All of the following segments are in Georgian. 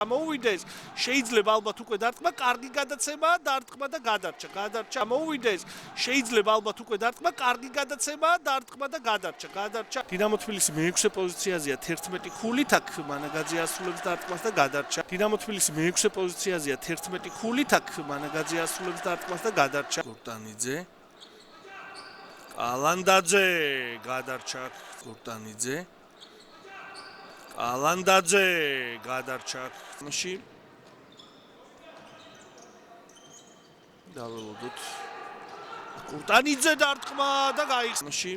Მოვიდეს, შეიძლება ალბათ უკვე დარტყმა, კარგი გადაცემაა, დარტყმა და გადარჩა. მოვიდეს, შეიძლება ალბათ უკვე დარტყმა, კარგი გადაცემაა, დარტყმა და გადარჩა. დინამო თბილისი მე-6 პოზიციაზეა 11 ქულით, აქ მანაგაძე ასრულებს დარტყმას და გადარჩა. დინამო თბილისი მე-6 პოზიციაზეა 11 ქულით, აქ მანაგაძე ასრულებს დარტყმას და გადარჩა. გორტანიძე. ალანდაძე გადარჩა. გორტანიძე. ალანდაძე გადარჩა. მაში დაველოდოთ. გორტანიძე დარტყმა და გაიხსნა. მაში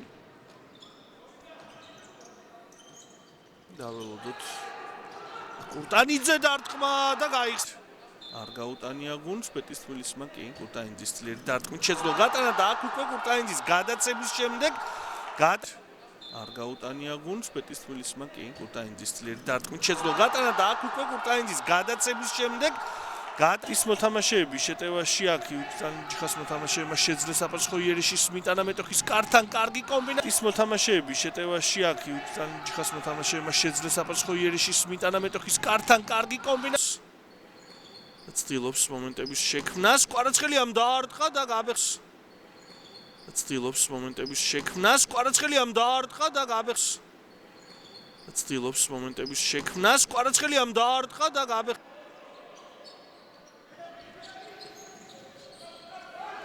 დაველოდოთ. გორტანიძე დარტყმა და გაიხსნა. არ გაუტანია გუნდს პეტის თბილისმა კი გორტანიძის ძლიერი დარტყმით შეძლო გატანა და აქ უკვე გორტანიძის გადაცემის შემდეგ არ გაუტანია გუნდს პეტის თბილისმა კი გორტანიძის ძლიერი დარტყმით შეძლო გატანა და აქ უკვე გორტანიძის გადაცემის შემდეგ ის მოთამაშეები შეტევაში აქ ჯიხას მოთამაშეებმა შეძლეს აპაცხო იერიშის მიტანა მეტოქის კართან კარგი კომბინაცია ის მოთამაშეები შეტევაში აქ ჯიხას მოთამაშეებმა შეძლეს აპაცხო იერიშის მიტანა მეტოქის კართან კარგი კომბინაცია ცდილობს მომენტების შექმნას კვარაცხელიამ დაარტყა და გაბეხს ცდილობს მომენტების შექმნას კვარაცხელიამ დაარტყა და გაბეხს ცდილობს მომენტების შექმნას კვარაცხელიამ დაარტყა და გაბეხს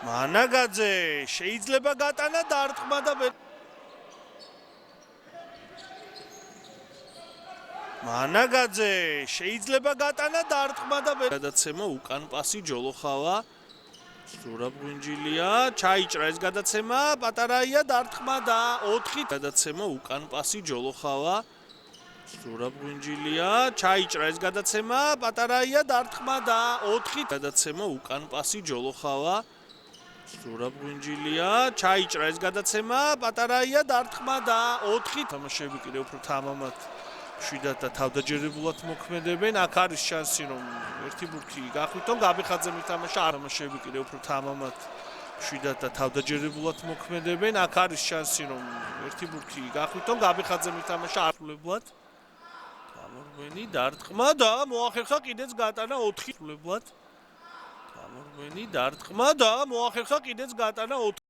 მანაგაძე შეიძლება გატანა დარტყმა და მანაგაძე შეიძლება გატანა დარტყმა და გადაცემა უკან პასი ჯოლოხავა ზურაბ ღვინჯილია ჩაიჭრა ეს გადაცემა პატარაია დარტყმა და 4 გადაცემა უკან პასი ჯოლოხავა ზურაბ ღვინჯილია ჩაიჭრა ეს გადაცემა პატარაია დარტყმა და 4 გადაცემა უკან პასი ჯოლოხავა ზურაბ ღვინჯილია ჩაიჭრა ეს გადაცემა პატარაია დარტყმა და 4 თამაშები კიდევ უფრო თამამად შვიდად და თავდაჯერებულად მოქმედებენ. აქ არის შანსი რომ ერთი ბურთი გახვითონ გაბეხაძემ ითამაშა თამაშები კიდევ უფრო თამამად შვიდად და თავდაჯერებულად მოქმედებენ. აქ არის შანსი რომ ერთი ბურთი გახვითონ გაბეხაძემ ითამაშა ართულებლად. გამორბენი დარტყმა და მოახერხა კიდეც გატანა 4 ართულებლად. გამორბენი დარტყმა და მოახერხა კიდეც გატანა 4